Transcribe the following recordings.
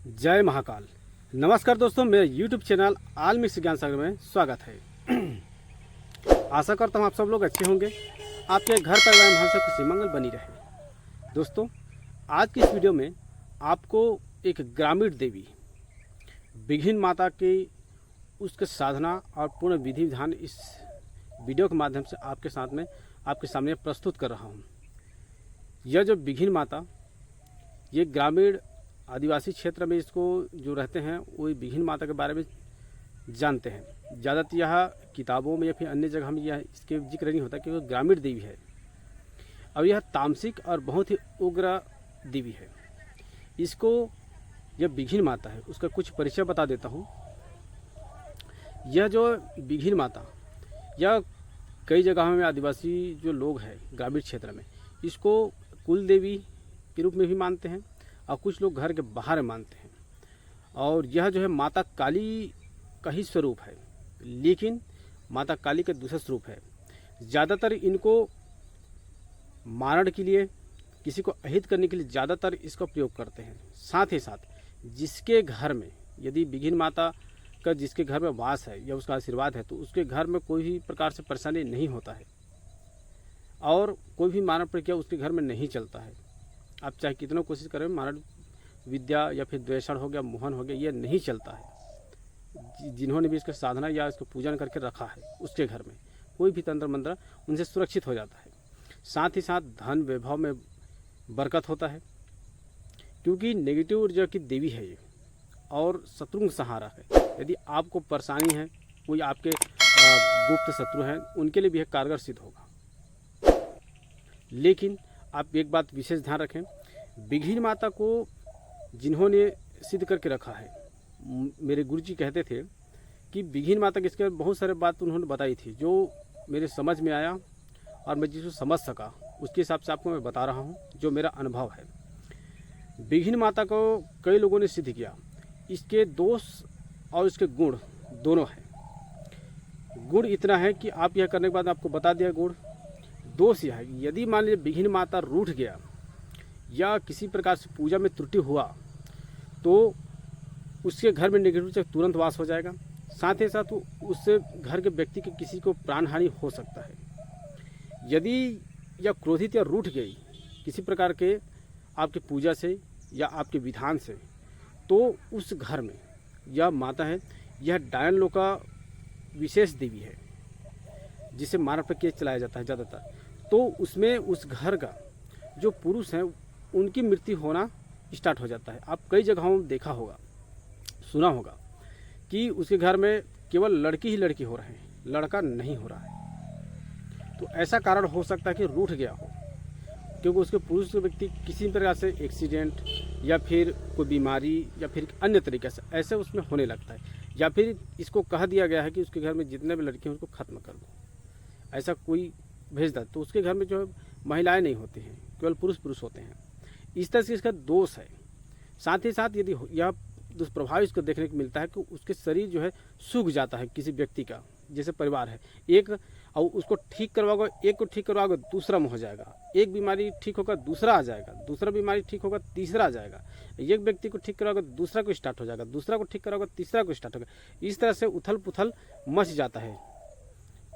जय महाकाल। नमस्कार दोस्तों, मेरे YouTube चैनल आल मिक्स ज्ञान सागर में स्वागत है। आशा करता हूँ आप सब लोग अच्छे होंगे, आपके घर परिवार में हमेशा खुशी मंगल बनी रहे। दोस्तों, आज की इस वीडियो में आपको एक ग्रामीण देवी बिघिन माता की उसके साधना और पूर्ण विधि विधान इस वीडियो के माध्यम से आपके सामने प्रस्तुत कर रहा हूँ। यह जो बिघिन माता, ये ग्रामीण आदिवासी क्षेत्र में इसको जो रहते हैं वो बिघिन माता के बारे में जानते हैं। ज़्यादातर यह किताबों में या फिर अन्य जगह में यह इसके जिक्र नहीं होता क्योंकि ग्रामीण देवी है। अब यह तामसिक और बहुत ही उग्र देवी है। इसको यह बिघिन माता है, उसका कुछ परिचय बता देता हूँ। यह जो बिघिन माता, यह कई जगहों में आदिवासी जो लोग हैं ग्रामीण क्षेत्र में इसको कुल देवी के रूप में भी मानते हैं और कुछ लोग घर के बाहर मानते हैं। और यह जो है माता काली का ही स्वरूप है, लेकिन माता काली का दूसरा स्वरूप है। ज़्यादातर इनको मारण के लिए, किसी को अहित करने के लिए ज़्यादातर इसका प्रयोग करते हैं। साथ ही साथ जिसके घर में यदि बिघिन माता का जिसके घर में वास है या उसका आशीर्वाद है तो उसके घर में कोई भी प्रकार से परेशानी नहीं होता है और कोई भी मारण प्रक्रिया उसके घर में नहीं चलता है। आप चाहे कितना कोशिश करें, मारण विद्या या फिर द्वेषण हो गया, मोहन हो गया, ये नहीं चलता है। जिन्होंने भी इसका साधना या इसको पूजन करके रखा है उसके घर में कोई भी तंत्र मंत्र उनसे सुरक्षित हो जाता है। साथ ही साथ धन वैभव में बरकत होता है, क्योंकि नेगेटिव ऊर्जा की देवी है ये और शत्रु सहारा है। यदि आपको परेशानी है, कोई आपके गुप्त शत्रु हैं, उनके लिए भी यह कारगर सिद्ध होगा। लेकिन आप एक बात विशेष ध्यान रखें, बिघिन माता को जिन्होंने सिद्ध करके रखा है, मेरे गुरुजी कहते थे कि बिघिन माता की इसके बहुत सारे बात उन्होंने बताई थी जो मेरे समझ में आया और मैं जिसको समझ सका उसके हिसाब से आपको मैं बता रहा हूँ जो मेरा अनुभव है। बिघिन माता को कई लोगों ने सिद्ध किया। इसके दोष और इसके गुण दोनों हैं। गुण इतना है कि आप यह करने के बाद आपको बता दिया गुण। दोष यह है कि यदि मान लीजिए बिघिन माता रूठ गया या किसी प्रकार से पूजा में त्रुटि हुआ तो उसके घर में नेगेटिव तुरंत वास हो जाएगा। साथ ही साथ उससे घर के व्यक्ति के किसी को प्राण हानि हो सकता है। यदि यह क्रोधित या रूठ गई किसी प्रकार के आपकी पूजा से या आपके विधान से, तो उस घर में यह माता है, यह डायन लोग का विशेष देवी है जिसे मारण प्रक्रिया चलाया जाता है ज़्यादातर। तो उसमें उस घर का जो पुरुष हैं उनकी मृत्यु होना स्टार्ट हो जाता है। आप कई जगहों में देखा होगा, सुना होगा कि उसके घर में केवल लड़की ही लड़की हो रहे हैं, लड़का नहीं हो रहा है। तो ऐसा कारण हो सकता है कि रूठ गया हो, क्योंकि उसके पुरुष व्यक्ति किसी प्रकार से एक्सीडेंट या फिर कोई बीमारी या फिर अन्य तरीके से ऐसे उसमें होने लगता है, या फिर इसको कह दिया गया है कि उसके घर में जितने भी लड़के हैं उसको खत्म कर दो। ऐसा कोई भेज दे तो उसके घर में जो है महिलाएं नहीं होती हैं, केवल पुरुष होते हैं। इस तरह से इसका दोष है। साथ ही साथ यदि यह दुष्प्रभाव इसको देखने को मिलता है कि उसके शरीर जो है सूख जाता है। किसी व्यक्ति का जैसे परिवार है, एक और उसको ठीक करवाओगे, एक को ठीक करवाओगे दूसरा में हो जाएगा, एक बीमारी ठीक होगा दूसरा आ जाएगा, दूसरा बीमारी ठीक होगा तीसरा आ जाएगा, एक व्यक्ति को ठीक करवाओगे दूसरा को स्टार्ट हो जाएगा, दूसरा को ठीक कराओगे तीसरा को स्टार्ट होगा। इस तरह से उथल पुथल मच जाता है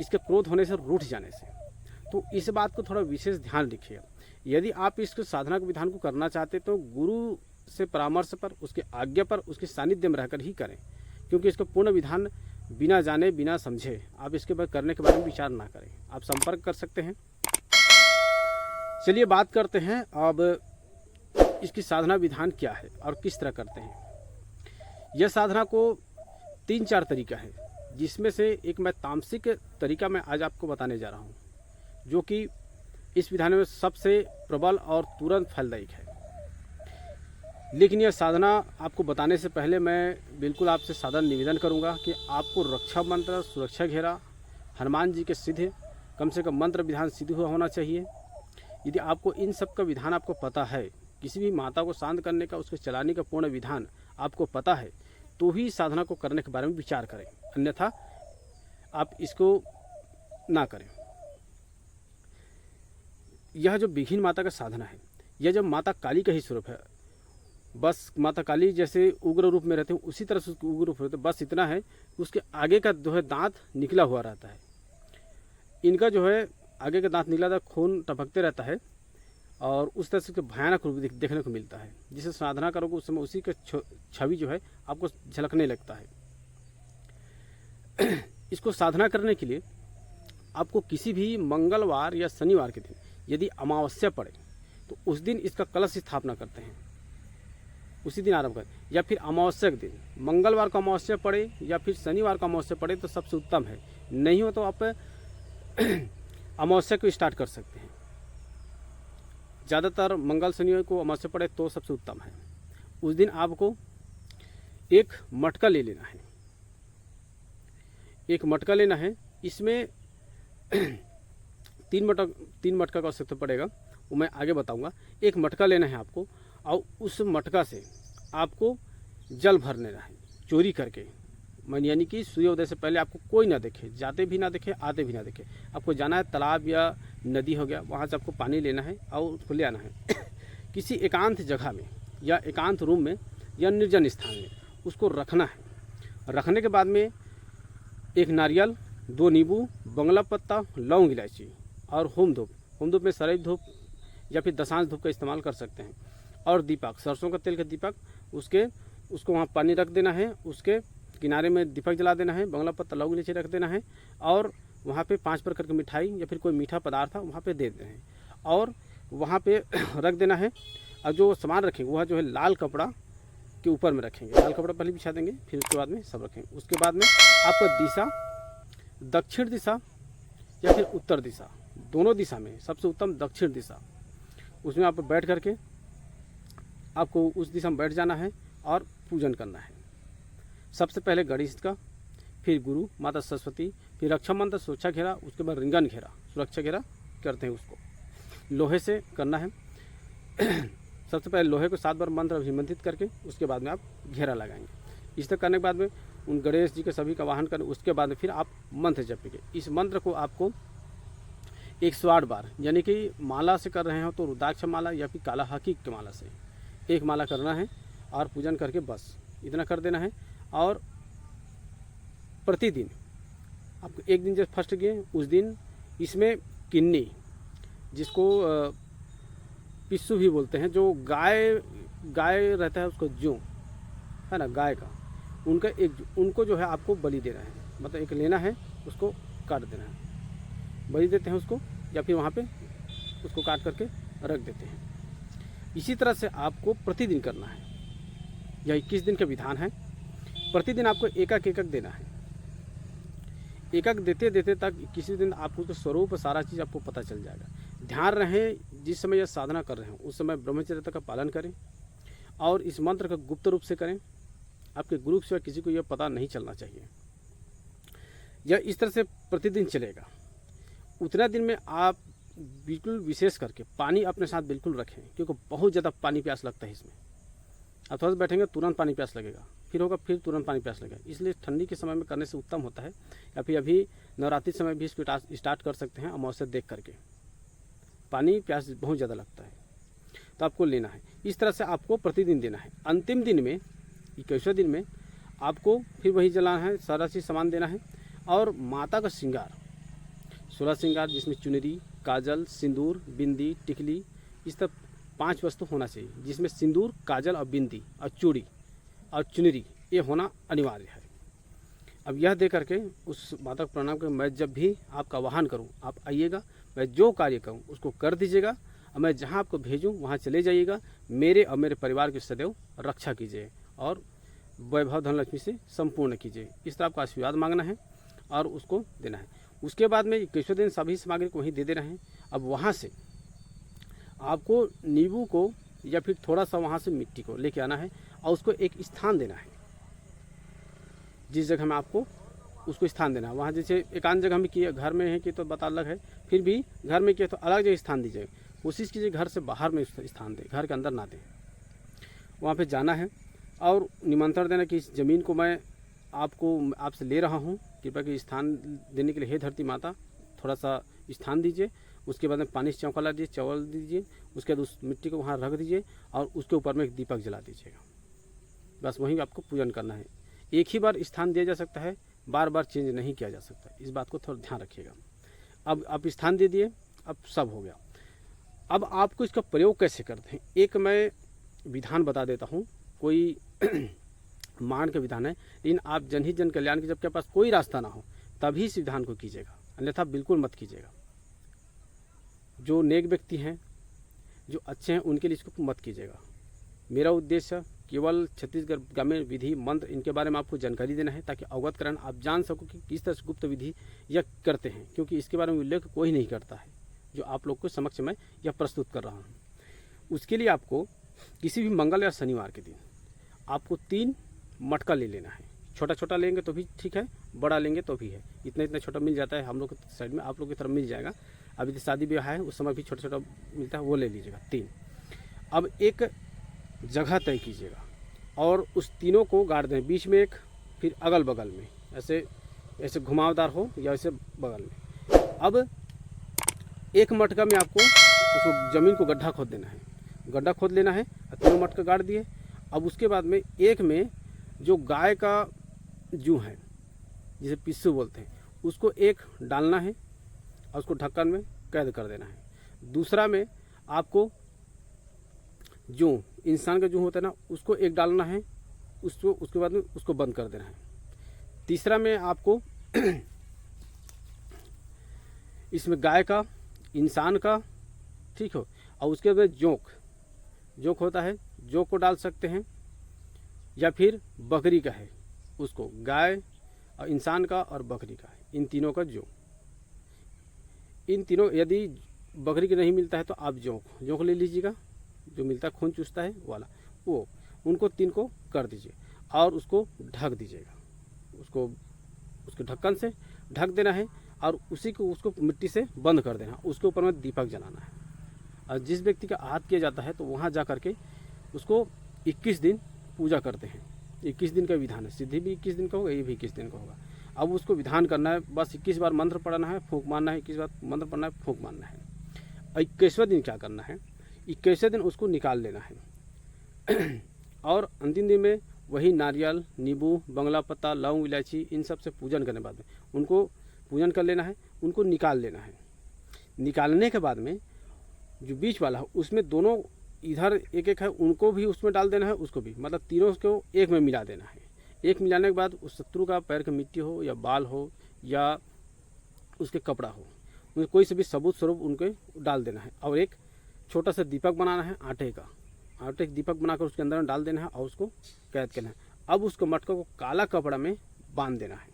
इसके क्रोध होने से, रूठ जाने से। तो इस बात को थोड़ा विशेष ध्यान रखिएगा। यदि आप इसको साधना के विधान को करना चाहते तो गुरु से परामर्श पर, उसके आज्ञा पर, उसके सानिध्य में रहकर ही करें, क्योंकि इसका पूर्ण विधान बिना जाने बिना समझे आप इसके बाद करने के बारे में विचार ना करें। आप संपर्क कर सकते हैं। चलिए बात करते हैं अब इसकी साधना विधान क्या है और किस तरह करते हैं। यह साधना को 3-4 तरीका है, जिसमें से एक मैं तामसिक तरीका मैं आज आपको बताने जा रहा हूँ, जो कि इस विधान में सबसे प्रबल और तुरंत फलदायक है। लेकिन यह साधना आपको बताने से पहले मैं बिल्कुल आपसे सादर निवेदन करूंगा कि आपको रक्षा मंत्र, सुरक्षा घेरा, हनुमान जी के सिद्ध कम से कम मंत्र विधान सिद्ध हुआ होना चाहिए। यदि आपको इन सब का विधान आपको पता है, किसी भी माता को शांत करने का, उसको चलाने का पूर्ण विधान आपको पता है, तो ही साधना को करने के बारे में विचार करें, अन्यथा आप इसको ना करें। यह जो बिघिन माता का साधना है, यह जब माता काली का ही स्वरूप है, बस माता काली जैसे उग्र रूप में रहते हैं उसी तरह से उसके उग्र रूप रहते हैं। बस इतना है कि उसके आगे का जो है दांत निकला हुआ रहता है। इनका जो है आगे का दांत निकला था, खून टपकते रहता है और उस तरह से भयानक रूप देखने को मिलता है। जिसे साधना करोगे उस समय उसी का छवि जो है आपको झलकने लगता है। इसको साधना करने के लिए आपको किसी भी मंगलवार या शनिवार के दिन यदि अमावस्या पड़े तो उस दिन इसका कलश स्थापना करते हैं, उसी दिन आरंभ करें। या फिर अमावस्या के दिन, मंगलवार को अमावस्या पड़े या फिर शनिवार को अमावस्या पड़े तो सबसे उत्तम है। नहीं हो तो आप अमावस्या को स्टार्ट कर सकते हैं। ज़्यादातर मंगल शनिवार को अमावस्या पड़े तो सबसे उत्तम है। उस दिन आपको एक मटका ले लेना है, एक मटका लेना है। इसमें तीन मटका का आवश्यकता पड़ेगा, वो मैं आगे बताऊंगा। एक मटका लेना है आपको और उस मटका से आपको जल भर लेना है चोरी करके। यानी कि सूर्योदय से पहले आपको कोई ना देखे, जाते भी ना देखे आते भी ना देखे। आपको जाना है तालाब या नदी हो गया, वहाँ से आपको पानी लेना है और उसको ले आना है किसी एकांत जगह में या एकांत रूम में या निर्जन स्थान में उसको रखना है। रखने के बाद में एक नारियल, 2 नींबू, बंगला पत्ता, लौंग, इलायची और होम धूप में सरेज धूप या फिर दशांश धूप का इस्तेमाल कर सकते हैं। और दीपक, सरसों का तेल का दीपक, उसको वहाँ पानी रख देना है, उसके किनारे में दीपक जला देना है, बंगला पत्ता, लौंग, इलायची रख देना है और वहाँ पे 5 प्रकार की मिठाई या फिर कोई मीठा पदार्थ वहाँ पे दे देना है और वहाँ पे रख देना है। और जो सामान रखेंगे वह जो है लाल कपड़ा के ऊपर में रखेंगे, लाल कपड़ा पहले बिछा देंगे, फिर उसके बाद में सब रखेंगे। उसके बाद में आपका दिशा दक्षिण दिशा या फिर उत्तर दिशा, दोनों दिशा में सबसे उत्तम दक्षिण दिशा। उसमें आप बैठ करके आपको उस दिशा में बैठ जाना है और पूजन करना है। सबसे पहले गणेश का, फिर गुरु, माता सरस्वती, फिर रक्षा मंत्र, सुरक्षा घेरा, उसके बाद रिंगन घेरा, सुरक्षा घेरा करते हैं। उसको लोहे से करना है। सबसे पहले लोहे को 7 बार मंत्र अभिमंत्रित करके उसके बाद में आप घेरा लगाएंगे। इस तरह करने के बाद में उन गणेश जी के सभी का वाहन करें। उसके बाद में फिर आप मंत्र जपेंगे। इस मंत्र को आपको 108 बार, यानी कि माला से कर रहे हो तो रुद्राक्ष माला या फिर काला हकीक की माला से एक माला करना है और पूजन करके बस इतना कर देना है। और प्रतिदिन आपको एक दिन जब फर्स्ट गए उस दिन इसमें किन्नी, जिसको पिस्सू भी बोलते हैं, जो गाय रहता है उसको जो है ना गाय का, उनको जो है आपको बलि देना है। मतलब एक लेना है, उसको काट देना है, बलि देते हैं उसको या फिर वहाँ पे उसको काट करके रख देते हैं। इसी तरह से आपको प्रतिदिन करना है। यह 21 दिन का विधान है। प्रतिदिन आपको एक देना है। एक देते तक किसी दिन आपको तो स्वरूप सारा चीज़ आपको पता चल जाएगा। ध्यान रहे जिस समय यह साधना कर रहे हो उस समय ब्रह्मचर्य का पालन करें और इस मंत्र का गुप्त रूप से करें। आपके गुरु के सिवा किसी को यह पता नहीं चलना चाहिए। यह इस तरह से प्रतिदिन चलेगा। उतना दिन में आप बिल्कुल विशेष करके पानी अपने साथ बिल्कुल रखें, क्योंकि बहुत ज़्यादा पानी प्यास लगता है इसमें। आप थोड़ा सा बैठेंगे तुरंत पानी प्यास लगेगा, फिर होगा फिर तुरंत पानी प्यास लगेगा। इसलिए ठंडी के समय में करने से उत्तम होता है। या फिर अभी नवरात्रि समय भी इसको स्टार्ट कर सकते हैं अमावस्या देख करके। पानी प्यास बहुत ज़्यादा लगता है तो आपको लेना है। इस तरह से आपको प्रतिदिन देना है। अंतिम दिन में 21वें दिन में आपको फिर वही जलाना है, सारा चीज़ सामान देना है। और माता का श्रृंगार, 16 श्रृंगार, जिसमें चुनरी, काजल, सिंदूर, बिंदी, टिकली, इस तरह 5 वस्तु होना चाहिए, जिसमें सिंदूर, काजल और बिंदी और चूड़ी और चुनरी ये होना अनिवार्य है। अब यह दे करके उस माता को प्रणाम कर मैं जब भी आपका वाहन करूं आप आइएगा, मैं जो कार्य कहूं उसको कर दीजिएगा और मैं जहां आपको भेजूं वहां चले जाइएगा। मेरे और मेरे परिवार की सदैव रक्षा कीजिए और वैभव धनलक्ष्मी से संपूर्ण कीजिए। इस तरह आपका आशीर्वाद मांगना है और उसको देना है। उसके बाद में 21वें दिन सभी सामग्री को वहीं दे देना है। अब वहाँ से आपको नींबू को या फिर थोड़ा सा वहाँ से मिट्टी को लेके आना है और उसको एक स्थान देना है। जिस जगह में आपको उसको स्थान देना है, वहाँ जैसे एकांत जगह में किए, घर में है कि तो बता अलग है, फिर भी घर में किए तो अलग जगह स्थान दीजिए। कोशिश कीजिए घर से बाहर में स्थान दें, घर के अंदर ना दें। वहाँ पे जाना है और निमंत्रण देना कि इस ज़मीन को मैं आपसे ले रहा हूँ, कृपया कि स्थान देने के लिए हे धरती माता थोड़ा सा स्थान दीजिए। उसके बाद में पानी से चौंका दीजिए, चावल दीजिए, उसके बाद उस मिट्टी को वहाँ रख दीजिए और उसके ऊपर में एक दीपक जला दीजिएगा। बस वहीं आपको पूजन करना है। एक ही बार स्थान दिया जा सकता है, बार बार चेंज नहीं किया जा सकता, इस बात को थोड़ा ध्यान रखिएगा। अब आप स्थान दे दिए, अब सब हो गया। अब आपको इसका प्रयोग कैसे करते हैं, एक मैं विधान बता देता हूँ। कोई मान के विधान है, लेकिन आप जनहित जन कल्याण के जब के पास कोई रास्ता ना हो तभी इस विधान को कीजिएगा, अन्यथा बिल्कुल मत कीजिएगा। जो नेक व्यक्ति हैं, जो अच्छे हैं, उनके लिए इसको मत कीजिएगा। मेरा उद्देश्य केवल छत्तीसगढ़ ग्रामीण विधि मंत्र इनके बारे में आपको जानकारी देना है, ताकि अवगत कराना, आप जान सको कि किस तरह से गुप्त विधि यह करते हैं, क्योंकि इसके बारे में उल्लेख कोई नहीं करता है, जो आप लोग को समक्ष मैं यह प्रस्तुत कर रहा हूँ। उसके लिए आपको किसी भी मंगल या शनिवार के दिन आपको 3 मटका ले लेना है। छोटा छोटा लेंगे तो भी ठीक है, बड़ा लेंगे तो भी है। इतना इतना छोटा मिल जाता है हम लोग के साइड में, आप लोग की तरफ मिल जाएगा। अभी शादी ब्याह है उस समय भी छोटा छोटा मिलता है, वो ले लीजिएगा 3। अब एक जगह तय कीजिएगा और उस तीनों को गाड़ दें, बीच में एक, फिर अगल बगल में, ऐसे ऐसे घुमावदार हो या ऐसे बगल में। अब एक मटका में आपको उसको जमीन को गड्ढा खोद देना है, गड्ढा खोद लेना है, तीनों मटका गाड़ दिए। अब उसके बाद में एक में जो गाय का जू है, जिसे पिस्सू बोलते हैं, उसको एक डालना है और उसको ढक्कन में कैद कर देना है। दूसरा में आपको जो इंसान का जू होता है ना, उसको एक डालना है, उसको उसके बाद में उसको बंद कर देना है। तीसरा में आपको इसमें गाय का, इंसान का, ठीक हो, और उसके बाद जोंक होता है, जोंक को डाल सकते हैं, या फिर बकरी का है, उसको, गाय और इंसान का और बकरी का है, इन तीनों का जोंक। इन तीनों, यदि बकरी के नहीं मिलता है तो आप जोंक ले लीजिएगा, जो मिलता है खून चूसता है वाला, वो, उनको 3 को कर दीजिए और उसको ढक दीजिएगा। उसको उसके ढक्कन से ढक देना है और उसी को, उसको मिट्टी से बंद कर देना, उसके ऊपर में दीपक जलाना है। और जिस व्यक्ति का आहत किया जाता है तो वहाँ जा करके उसको 21 दिन पूजा करते हैं। 21 दिन का विधान है, सिद्धि भी 21 दिन का होगा, ये भी 21 दिन का होगा। अब उसको विधान करना है, बस 21 बार मंत्र पढ़ना है, फूंक मारना है, 21 बार मंत्र पढ़ना है, फूंक मारना है। 21वें दिन क्या करना है, 21वें दिन उसको निकाल लेना है और अंतिम दिन में वही नारियल, नींबू, बंगला पत्ता, लौंग, इलायची, इन सब से पूजन करने के बाद में उनको पूजन कर लेना है, उनको निकाल लेना है। निकालने के बाद में जो बीच वाला है उसमें दोनों इधर एक एक है, उनको भी उसमें डाल देना है, उसको भी, मतलब तीनों को एक में मिला देना है। एक मिलाने के बाद उस शत्रु का पैर की मिट्टी हो या बाल हो या उसके कपड़ा हो, उनमें कोई से भी सबूत स्वरूप उनके डाल देना है। और एक छोटा सा दीपक बनाना है आटे का दीपक बनाकर उसके अंदर डाल देना है और उसको कैद करना है। अब उसको मटका को काला कपड़ा में बांध देना है।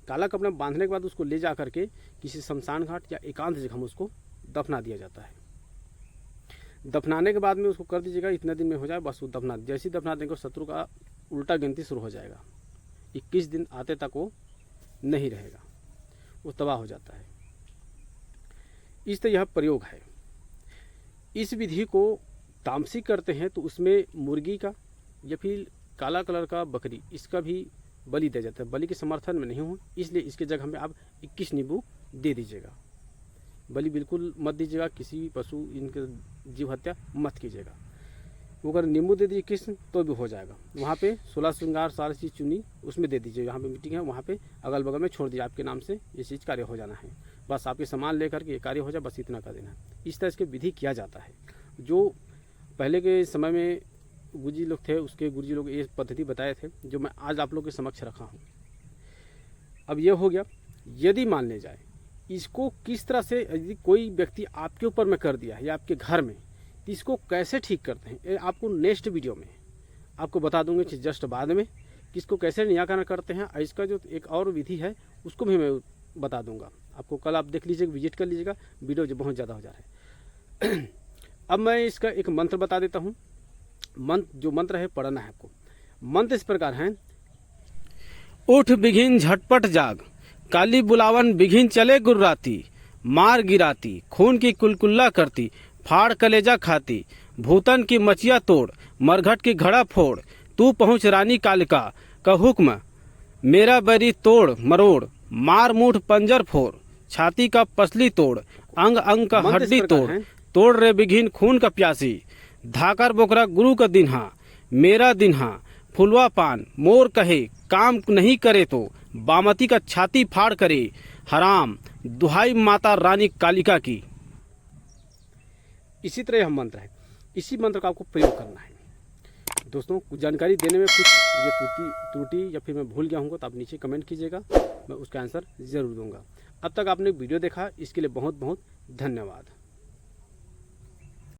काला कपड़ा में बांधने के बाद उसको ले जा करके किसी शमशान घाट या एकांत जगह में उसको दफना दिया जाता है। दफनाने के बाद में उसको कर दीजिएगा, इतने दिन में हो जाए, बस वो दफना, जैसे ही दफना देंगे शत्रु का उल्टा गिनती शुरू हो जाएगा। 21 दिन आते तक वो नहीं रहेगा, वो तबाह हो जाता है। इस तरह यह प्रयोग है। इस विधि को तामसिक करते हैं तो उसमें मुर्गी का या फिर काला कलर का बकरी, इसका भी बलि दिया जाता है। बलि के समर्थन में नहीं हूँ, इसलिए इसके जगह में आप 21 नींबू दे दीजिएगा। बलि बिल्कुल मत दीजिएगा, किसी भी पशु इनके जीव हत्या मत कीजिएगा। वो अगर नींबू दे दीजिए किस्म तो भी हो जाएगा। वहाँ पे 16 श्रृंगार सारी चीज़ चुनी उसमें दे दीजिए, जहाँ पे मिट्टी है वहाँ पे अगल बगल में छोड़ दीजिए, आपके नाम से ये चीज़ कार्य हो जाना है। बस आपके सामान लेकर के ये कार्य हो जाए, बस इतना कर देना है। इस तरह से विधि किया जाता है। जो पहले के समय में गुरुजी लोग थे, उसके गुरुजी लोग ये पद्धति बताए थे, जो मैं आज आप लोग के समक्ष रखा हूँ। अब ये हो गया। यदि मान ले जाए इसको किस तरह से, यदि कोई व्यक्ति आपके ऊपर में कर दिया है या आपके घर में, तो इसको कैसे ठीक करते हैं, ये आपको नेक्स्ट वीडियो में आपको बता दूंगे, जस्ट बाद में, कि इसको कैसे निराकरण करते हैं। और इसका जो एक और विधि है उसको भी मैं बता दूंगा आपको। कल आप देख लीजिएगा, विजिट कर लीजिएगा, वीडियो जो बहुत ज़्यादा हो जा रहा है। अब मैं इसका एक मंत्र बता देता हूँ। जो मंत्र है पढ़ना है आपको। मंत्र इस प्रकार है, उठ बिघिन झटपट जाग, काली बुलावन बिघिन चले गुर्राती, मार गिराती खून की कुलकुल्ला करती, फाड़ कलेजा खाती, भूतन की मचिया तोड़, मरघट की घड़ा फोड़, तू पहुँच रानी कालिका का हुक्म, मेरा बैरी तोड़ मरोड़, मार मूठ पंजर फोड़, छाती का पसली तोड़, अंग अंग का मंत्र इस हड्डी प्रकार तोड़, है। तोड़ रे बिघिन खून का प्यासी, धाकर बोकरा गुरु का दिन्हा, मेरा दिन्हा, फुलवा पान मोर कहे, काम नहीं करे तो बामती का छाती फाड़ करे, हराम दुहाई माता रानी कालिका की। इसी तरह यह मंत्र है। इसी मंत्र का आपको प्रयोग करना है। दोस्तों, कुछ जानकारी देने में कुछ ये त्रुटि या फिर मैं भूल गया हूँ तो आप नीचे कमेंट कीजिएगा, मैं उसका आंसर ज़रूर दूंगा। अब तक आपने वीडियो देखा, इसके लिए बहुत बहुत धन्यवाद।